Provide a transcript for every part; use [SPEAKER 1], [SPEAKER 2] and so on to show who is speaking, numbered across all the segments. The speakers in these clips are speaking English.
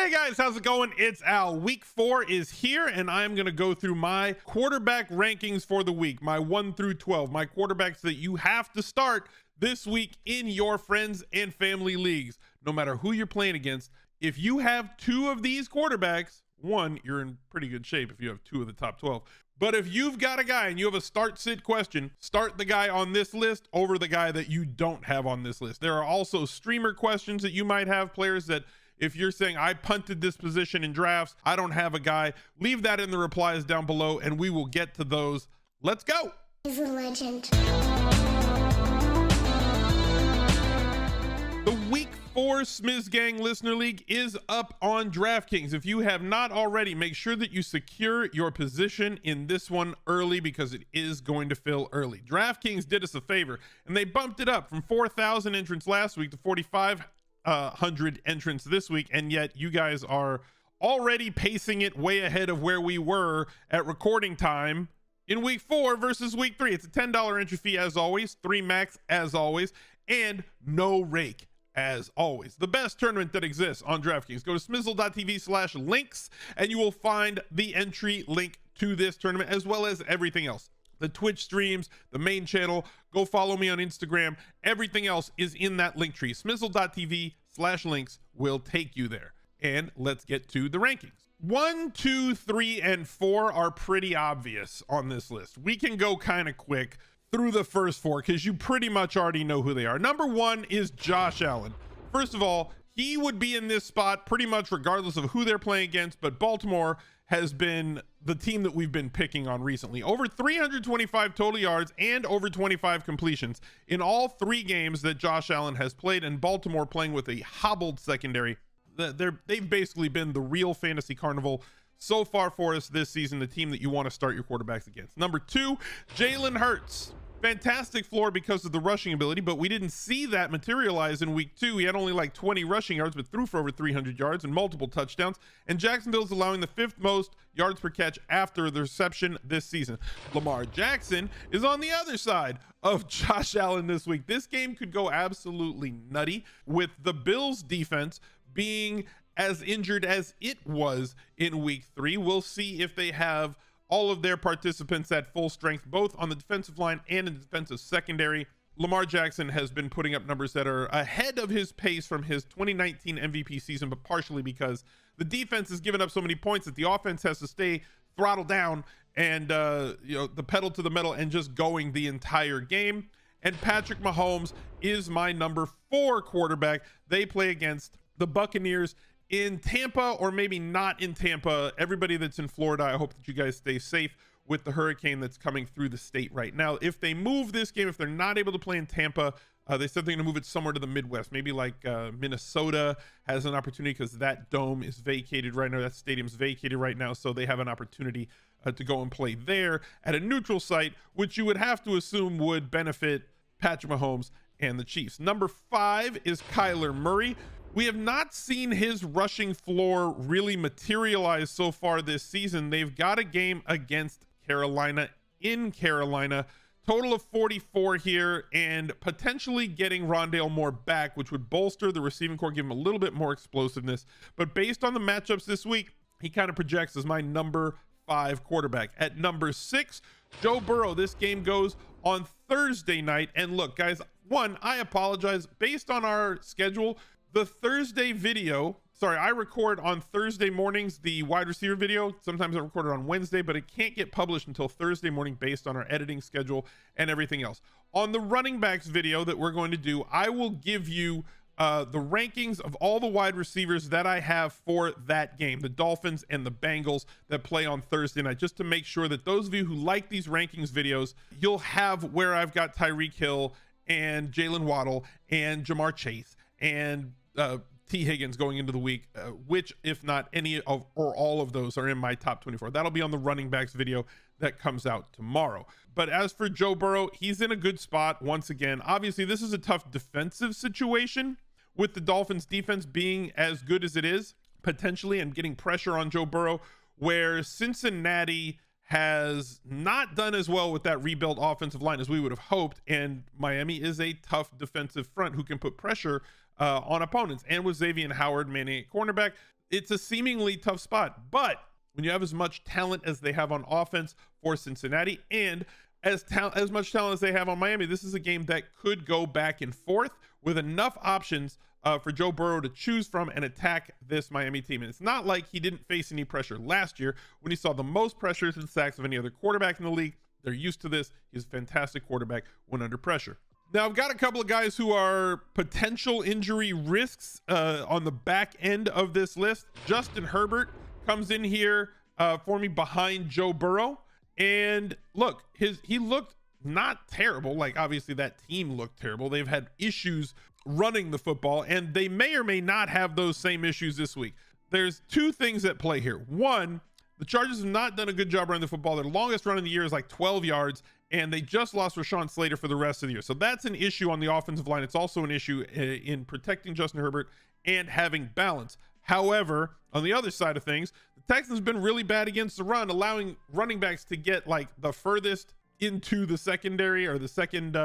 [SPEAKER 1] Hey guys, how's it going? It's Al. Week 4 is here, and I'm going to go through my quarterback rankings for the week, my 1 through 12, my quarterbacks that you have to start this week in your friends and family leagues. No matter who you're playing against, if you have 2 of these quarterbacks, 1, you're in pretty good shape if you have 2 of the top 12. But if you've got a guy and you have a start-sit question, start the guy on this list over the guy that you don't have on this list. There are also streamer questions that you might have, players that if you're saying, I punted this position in drafts, I don't have a guy, leave that in the replies down below and we will get to those. Let's go.
[SPEAKER 2] He's a legend.
[SPEAKER 1] The Week 4 Smiz Gang Listener League is up on DraftKings. If you have not already, make sure that you secure your position in this one early because it is going to fill early. DraftKings did us a favor and they bumped it up from 4,000 entrants last week to 4,500 entrants this week, and yet you guys are already pacing it way ahead of where we were at recording time in week 4 versus week 3. It's a $10 entry fee as always, 3 max as always, and no rake as always. The best tournament that exists on DraftKings. Go to smizzle.tv/links and you will find the entry link to this tournament as well as everything else. The Twitch streams, the main channel. Go follow me on Instagram. Everything else is in that link tree. Smizzle.tv/links will take you there. And let's get to the rankings. 1, 2, 3, and 4 are pretty obvious on this list. We can go kind of quick through the first 4 because you pretty much already know who they are. Number 1 is Josh Allen. First of all, he would be in this spot pretty much regardless of who they're playing against, but Baltimore has been the team that we've been picking on recently. Over 325 total yards and over 25 completions in all 3 games that Josh Allen has played, and Baltimore playing with a hobbled secondary. They've basically been the real fantasy carnival so far for us this season, the team that you want to start your quarterbacks against. Number 2, Jalen Hurts. Fantastic floor because of the rushing ability, but we didn't see that materialize in week 2. He had only like 20 rushing yards, but threw for over 300 yards and multiple touchdowns. And Jacksonville's allowing the 5th most yards per catch after the reception this season. Lamar Jackson is on the other side of Josh Allen this week. This game could go absolutely nutty with the Bills defense being as injured as it was in week 3. We'll see if they have all of their participants at full strength, both on the defensive line and in the defensive secondary. Lamar Jackson has been putting up numbers that are ahead of his pace from his 2019 MVP season, but partially because the defense has given up so many points that the offense has to stay throttled down and the pedal to the metal and just going the entire game. And Patrick Mahomes is my number 4 quarterback. They play against the Buccaneers in Tampa, or maybe not in Tampa. Everybody that's in Florida, I hope that you guys stay safe with the hurricane that's coming through the state right now. If they move this game, if they're not able to play in Tampa, they said they're going to move it somewhere to the Midwest. Maybe like Minnesota has an opportunity because that dome is vacated right now. That stadium's vacated right now. So they have an opportunity to go and play there at a neutral site, which you would have to assume would benefit Patrick Mahomes and the Chiefs. Number 5 is Kyler Murray. We have not seen his rushing floor really materialize so far this season. They've got a game against Carolina in Carolina. Total of 44 here, and potentially getting Rondale Moore back, which would bolster the receiving core, give him a little bit more explosiveness. But based on the matchups this week, he kind of projects as my number 5 quarterback. At number 6, Joe Burrow. This game goes on Thursday night. And look, guys, I apologize. Based on our schedule, the Thursday video, I record on Thursday mornings, the wide receiver video. Sometimes I record it on Wednesday, but it can't get published until Thursday morning based on our editing schedule and everything else. On the running backs video that we're going to do, I will give you the rankings of all the wide receivers that I have for that game, the Dolphins and the Bengals that play on Thursday night, just to make sure that those of you who like these rankings videos, you'll have where I've got Tyreek Hill and Jalen Waddle and Jamar Chase and T. Higgins going into the week, which, if not any of or all of those, are in my top 24. That'll be on the running backs video that comes out tomorrow. But as for Joe Burrow, he's in a good spot once again. Obviously, this is a tough defensive situation with the Dolphins defense being as good as it is, potentially, and getting pressure on Joe Burrow, where Cincinnati has not done as well with that rebuilt offensive line as we would have hoped. And Miami is a tough defensive front who can put pressure on opponents. And with Xavier Howard manning at cornerback, it's a seemingly tough spot. But when you have as much talent as they have on offense for Cincinnati, and as much talent as they have on Miami, this is a game that could go back and forth with enough options for Joe Burrow to choose from and attack this Miami team. And it's not like he didn't face any pressure last year when he saw the most pressures and sacks of any other quarterback in the league. They're used to this. He's a fantastic quarterback when under pressure. Now, I've got a couple of guys who are potential injury risks on the back end of this list. Justin Herbert comes in here for me behind Joe Burrow. And look, he looked not terrible. Like, obviously that team looked terrible. They've had issues running the football, and they may or may not have those same issues this week. There's two things at play here. One, the Chargers have not done a good job running the football. Their longest run in the year is like 12 yards, and they just lost Rashawn Slater for the rest of the year. So that's an issue on the offensive line. It's also an issue in protecting Justin Herbert and having balance. However, on the other side of things, the Texans have been really bad against the run, allowing running backs to get like the furthest into the secondary or the second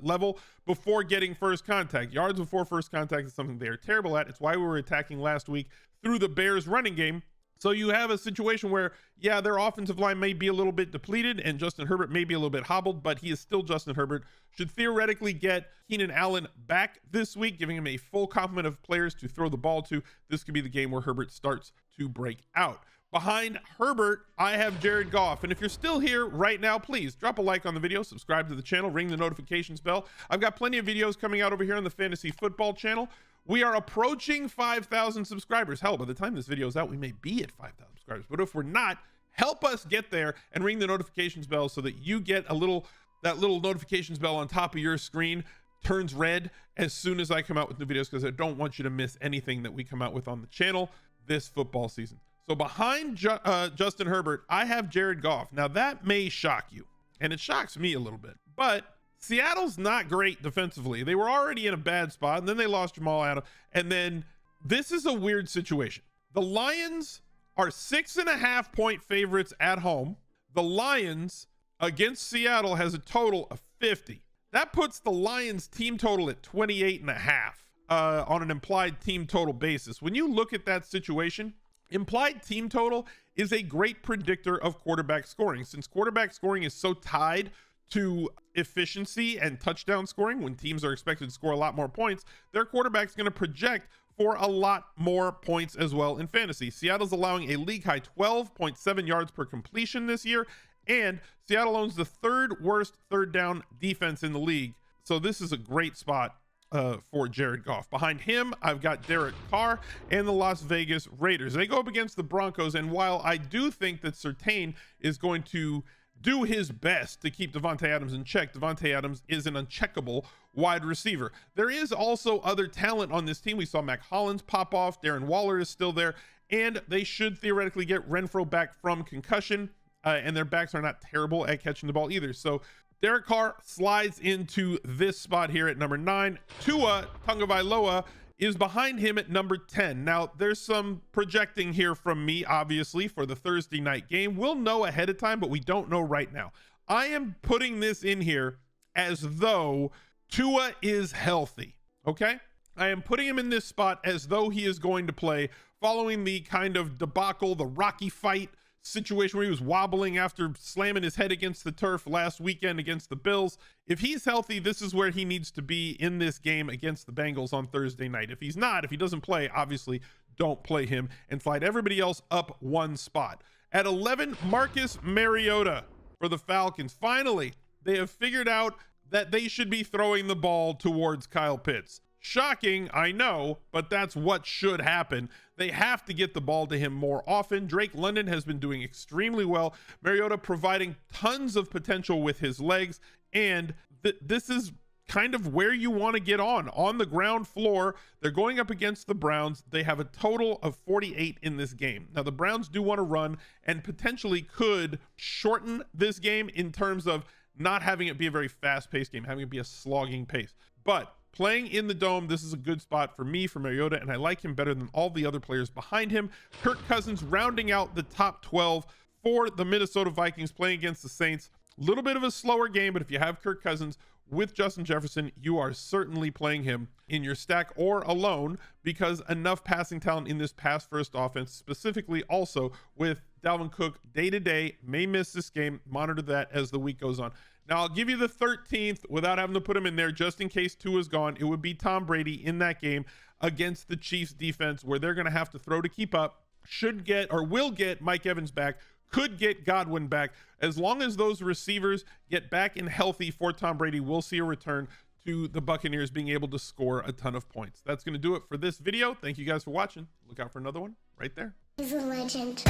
[SPEAKER 1] level before getting first contact. Yards before first contact is something they are terrible at. It's why we were attacking last week through the Bears running game. So you have a situation where, yeah, their offensive line may be a little bit depleted and Justin Herbert may be a little bit hobbled, but he is still Justin Herbert. Should theoretically get Keenan Allen back this week, giving him a full complement of players to throw the ball to. This could be the game where Herbert starts to break out. Behind Herbert, I have Jared Goff. And if you're still here right now, please drop a like on the video, subscribe to the channel, ring the notifications bell. I've got plenty of videos coming out over here on the Fantasy Football channel. We are approaching 5,000 subscribers. Hell, by the time this video is out, we may be at 5,000 subscribers. But if we're not, help us get there and ring the notifications bell so that you get that little notifications bell on top of your screen turns red as soon as I come out with new videos, because I don't want you to miss anything that we come out with on the channel this football season. So behind Justin Herbert, I have Jared Goff. Now that may shock you, and it shocks me a little bit, but Seattle's not great defensively. They were already in a bad spot, and then they lost Jamal Adams. And then this is a weird situation. The Lions are 6.5 point favorites at home. The Lions against Seattle has a total of 50. That puts the Lions team total at 28.5 on an implied team total basis. When you look at that situation, implied team total is a great predictor of quarterback scoring. Since quarterback scoring is so tied to efficiency and touchdown scoring, when teams are expected to score a lot more points, their quarterback's going to project for a lot more points as well in fantasy. Seattle's allowing a league high 12.7 yards per completion this year, and Seattle owns the third worst third down defense in the league. So this is a great spot for Jared Goff. Behind him, I've got Derek Carr and the Las Vegas Raiders. They go up against the Broncos, and while I do think that Surtain is going to do his best to keep Davante Adams in check, Davante Adams is an uncheckable wide receiver. There is also other talent on this team. We saw Mac Hollins pop off. Darren Waller is still there, and they should theoretically get Renfro back from concussion, and their backs are not terrible at catching the ball either. So Derek Carr slides into this spot here at number 9. Tua Tangavailoa is behind him at number 10. Now, there's some projecting here from me, obviously, for the Thursday night game. We'll know ahead of time, but we don't know right now. I am putting this in here as though Tua is healthy, okay? I am putting him in this spot as though he is going to play, following the kind of debacle, the Rocky fight situation where he was wobbling after slamming his head against the turf last weekend against the Bills. If he's healthy, this is where he needs to be in this game against the Bengals on Thursday night. If he's not, if he doesn't play, obviously don't play him and slide everybody else up one spot. At 11, Marcus Mariota for the Falcons. Finally, they have figured out that they should be throwing the ball towards Kyle Pitts. Shocking, I know, but that's what should happen. They have to get the ball to him more often. Drake London has been doing extremely well. Mariota providing tons of potential with his legs, and this is kind of where you want to get on the ground floor. They're going up against the Browns. They have a total of 48 in this game. Now, the Browns do want to run and potentially could shorten this game in terms of not having it be a very fast-paced game, having it be a slogging pace. But playing in the dome, this is a good spot for me, for Mariota, and I like him better than all the other players behind him. Kirk Cousins rounding out the top 12 for the Minnesota Vikings, playing against the Saints. A little bit of a slower game, but if you have Kirk Cousins, with Justin Jefferson, you are certainly playing him in your stack or alone, because enough passing talent in this pass first offense, specifically also with Dalvin Cook day to day, may miss this game. Monitor that as the week goes on. Now, I'll give you the 13th without having to put him in there just in case Tua is gone. It would be Tom Brady in that game against the Chiefs defense, where they're going to have to throw to keep up. Should get or will get Mike Evans back, could get Godwin back. As long as those receivers get back and healthy for Tom Brady, we'll see a return to the Buccaneers being able to score a ton of points. That's going to do it for this video. Thank you guys for watching. Look out for another one right there.
[SPEAKER 2] He's a legend.